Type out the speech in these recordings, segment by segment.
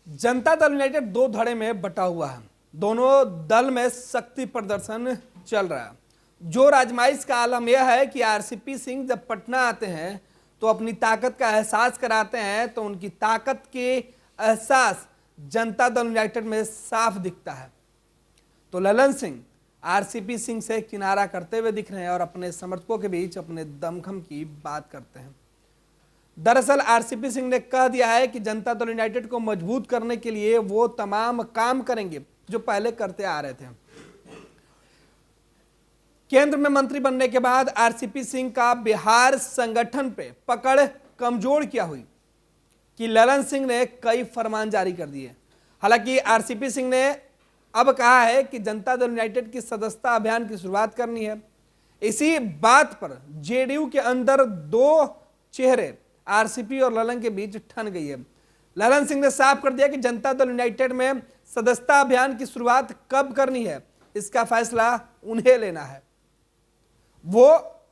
Janata Dal United दो धड़े में बटा हुआ है। दोनों दल में शक्ति प्रदर्शन चल रहा है। जो आजमाइश का आलम यह है कि आरसीपी सिंह जब पटना आते हैं तो अपनी ताकत का एहसास कराते हैं, तो उनकी ताकत के एहसास जनता दल यूनाइटेड में साफ दिखता है। तो ललन सिंह आरसीपी सिंह से किनारा करते हुए दिख रहे हैं और अपने समर्थकों के बीच अपने दमखम की बात करते हैं। दरअसल आरसीपी सिंह ने कह दिया है कि जनता दल यूनाइटेड को मजबूत करने के लिए वो तमाम काम करेंगे जो पहले करते आ रहे थे। केंद्र में मंत्री बनने के बाद आरसीपी सिंह का बिहार संगठन पे पकड़ कमजोर क्या हुई कि ललन सिंह ने कई फरमान जारी कर दिए। हालांकि आरसीपी सिंह ने अब कहा है कि जनता दल यूनाइटेड की सदस्यता अभियान की शुरुआत करनी है। इसी बात पर जेडीयू के अंदर दो चेहरे आरसीपी और ललन के बीच ठन गई है। ललन सिंह ने साफ कर दिया कि जनता दल यूनाइटेड में सदस्यता अभियान की शुरुआत कब करनी है, इसका फैसला उन्हें लेना है। वो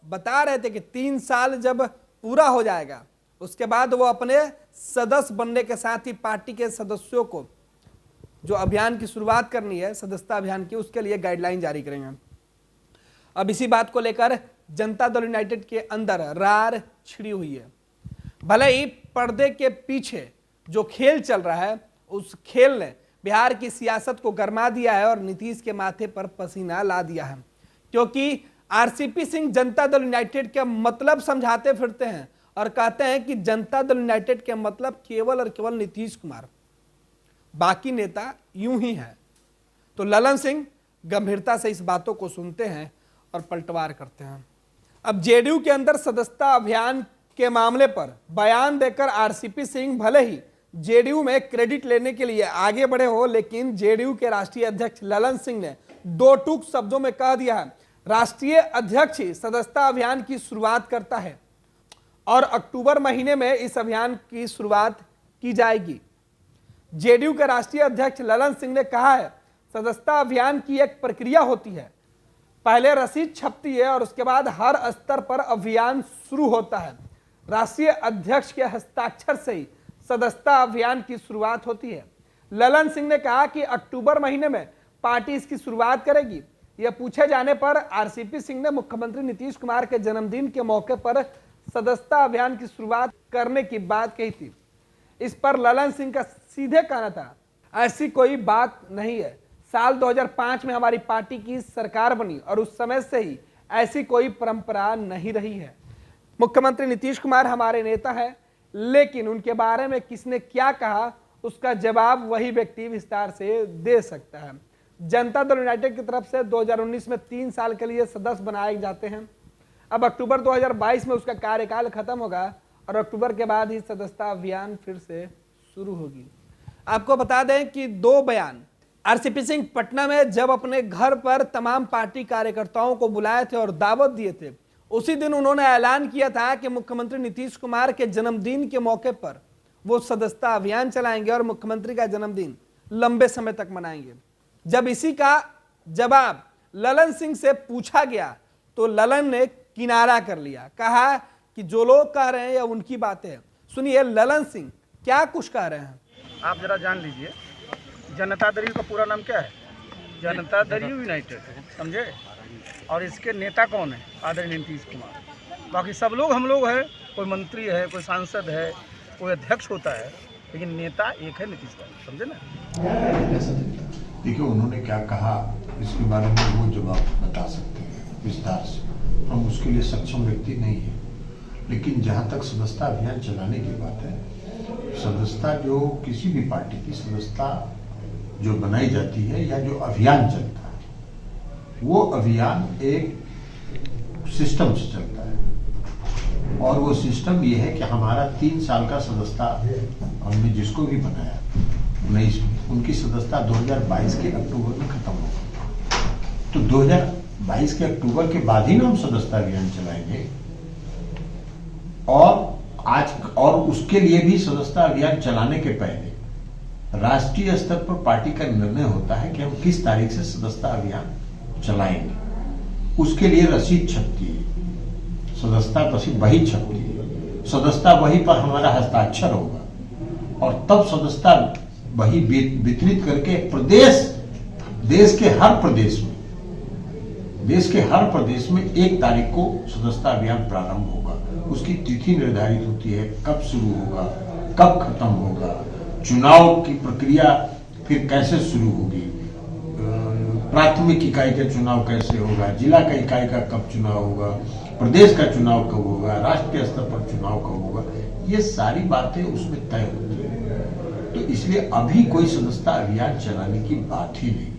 बता रहे थे कि 3 साल जब पूरा हो जाएगा उसके बाद वो अपने सदस्य बनने के साथ ही पार्टी के सदस्यों को जो अभियान की शुरुआत करनी है सदस्यता अभियान की, उसके लिए गाइडलाइन जारी करेंगे। अब इसी बात को लेकर जनता दल यूनाइटेड के अंदर रार छिड़ी हुई है। भले ही पर्दे के पीछे जो खेल चल रहा है उस खेल ने बिहार की सियासत को गरमा दिया है और नीतीश के माथे पर पसीना ला दिया है, क्योंकि आरसीपी सिंह जनता दल यूनाइटेड के मतलब समझाते फिरते हैं और कहते हैं कि जनता दल यूनाइटेड के मतलब केवल और केवल नीतीश कुमार, बाकी नेता यूं ही है। तो ललन सिंह गंभीरता से इस बातों को सुनते हैं और पलटवार करते हैं। अब जेडीयू के अंदर सदस्यता अभियान के मामले पर बयान देकर आरसीपी सिंह भले ही जेडीयू में क्रेडिट लेने के लिए आगे बढ़े हो, लेकिन जेडीयू के राष्ट्रीय अध्यक्ष ललन सिंह ने दो टूक शब्दों में कह दिया है, राष्ट्रीय अध्यक्ष ही सदस्यता अभियान की शुरुआत करता है और अक्टूबर महीने में इस अभियान की शुरुआत की जाएगी। जेडीयू के राष्ट्रीय अध्यक्ष ललन सिंह ने कहा है, सदस्यता अभियान की एक प्रक्रिया होती है, पहले रसीद छपती है और उसके बाद हर स्तर पर अभियान शुरू होता है। राष्ट्रीय अध्यक्ष के हस्ताक्षर से ही सदस्यता अभियान की शुरुआत होती है। ललन सिंह ने कहा कि अक्टूबर महीने में पार्टी इसकी शुरुआत करेगी। यह पूछे जाने पर आरसीपी सिंह ने मुख्यमंत्री नीतीश कुमार के जन्मदिन के मौके पर सदस्यता अभियान की शुरुआत करने की बात कही थी। इस पर ललन सिंह का सीधे कहना था, ऐसी कोई बात नहीं है। साल 2005 में हमारी पार्टी की सरकार बनी और उस समय से ही ऐसी कोई परंपरा नहीं रही है। मुख्यमंत्री नीतीश कुमार हमारे नेता है, लेकिन उनके बारे में किसने क्या कहा उसका जवाब वही व्यक्ति विस्तार से दे सकता है। जनता दल यूनाइटेड की तरफ से 2019 में 3 साल के लिए सदस्य बनाए जाते हैं। अब अक्टूबर 2022 में उसका कार्यकाल खत्म होगा और अक्टूबर के बाद ही सदस्यता अभियान फिर से शुरू होगी। आपको बता दें कि 2 बयान आरसीपी सिंह पटना में जब अपने घर पर तमाम पार्टी कार्यकर्ताओं को बुलाए थे और दावत दिए थे, उसी दिन उन्होंने ऐलान किया था कि मुख्यमंत्री नीतीश कुमार के जन्मदिन के मौके पर वो सदस्यता अभियान चलाएंगे और मुख्यमंत्री का जन्मदिन लंबे समय तक मनाएंगे। जब इसी का जवाब ललन सिंह से पूछा गया तो ललन ने किनारा कर लिया, कहा कि जो लोग कह रहे हैं या उनकी बातें हैं। सुनिए ललन सिंह क्या कुछ कह रहे हैं। आप जरा जान लीजिए, जनता दल का पूरा नाम क्या है? जनता दल यूनाइटेड, समझे? और इसके नेता कौन है? आदरणीय नीतीश कुमार। बाकी सब लोग हम लोग हैं, कोई मंत्री है, कोई सांसद है, कोई अध्यक्ष होता है, लेकिन नेता एक है नीतीश कुमार, समझे ना? देखिए उन्होंने क्या कहा इसके बारे में वो जवाब बता सकते हैं विस्तार से, हम उसके लिए सक्षम व्यक्ति नहीं है। लेकिन जहाँ तक सदस्यता अभियान चलाने की बात है, सदस्यता जो किसी भी पार्टी की सदस्यता जो बनाई जाती है या जो अभियान चलता है, वो अभियान एक सिस्टम से चलता है और वो सिस्टम ये है कि हमारा 3 साल का सदस्यता हमने जिसको भी बनाया 19 में, उनकी सदस्यता 2022 के अक्टूबर में खत्म होगी। तो 2022 के अक्टूबर के बाद ही ना हम सदस्यता अभियान चलाएंगे और उसके लिए भी सदस्यता अभियान चलाने के पहले राष्ट्रीय स्तर पर पार्टी का निर्णय होता है कि हम किस तारीख से सदस्यता अभियान चलाएंगे। उसके लिए रसीद छपती है, सदस्यता रसीद वही छपती है, सदस्यता वही पर हमारा हस्ताक्षर होगा और तब सदस्यता वही वितरित करके देश के हर प्रदेश में 1 तारीख को सदस्यता अभियान प्रारंभ होगा। उसकी तिथि निर्धारित होती है, कब शुरू होगा, कब खत्म होगा, चुनाव की प्रक्रिया फिर कैसे शुरू होगी, प्राथमिक इकाई का चुनाव कैसे होगा, जिला का इकाई का कब चुनाव होगा, प्रदेश का चुनाव कब होगा, राष्ट्रीय स्तर पर चुनाव कब होगा, ये सारी बातें उसमें तय होती है। तो इसलिए अभी कोई सदस्यता अभियान चलाने की बात ही नहीं।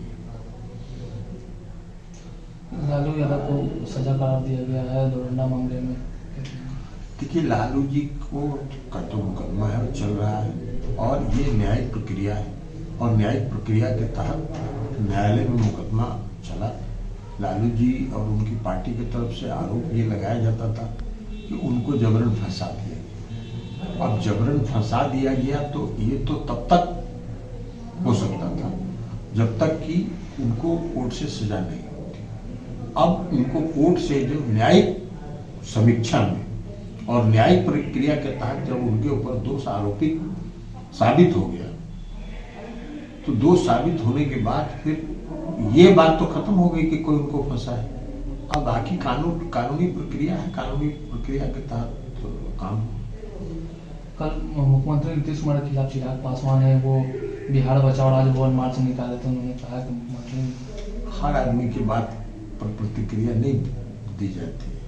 लालू यादव को सजा करार दिया गया है डोरंडा मामले में। देखिए, लालू जी को का तो मुकदमा है, चल रहा है और ये न्यायिक प्रक्रिया है और न्यायिक प्रक्रिया के तहत न्यायालय में मुकदमा चला। लालू जी और उनकी पार्टी की तरफ से आरोप ये लगाया जाता था कि उनको जबरन फंसा दिया गया। अब जबरन फंसा दिया गया तो ये तो तब तक हो सकता था जब तक कि उनको कोर्ट से सजा नहीं होती। अब उनको कोर्ट से जो न्यायिक समीक्षा में और न्यायिक प्रक्रिया के तहत जब उनके ऊपर दोष आरोपित साबित हो गया तो दोष साबित होने के बाद फिर ये बात तो खत्म हो गई कि कोई उनको फंसा है। अब बाकी कानूनी प्रक्रिया है, कानूनी प्रक्रिया के तहत तो काम। कल मुख्यमंत्री नीतीश कुमार के खिलाफ चिराग पासवान है, वो बिहार बचाओ राजभवन मार्च निकाले थे। उन्होंने कहा कि मुख्यमंत्री हर आदमी की बात पर प्रतिक्रिया नहीं दी जाती है।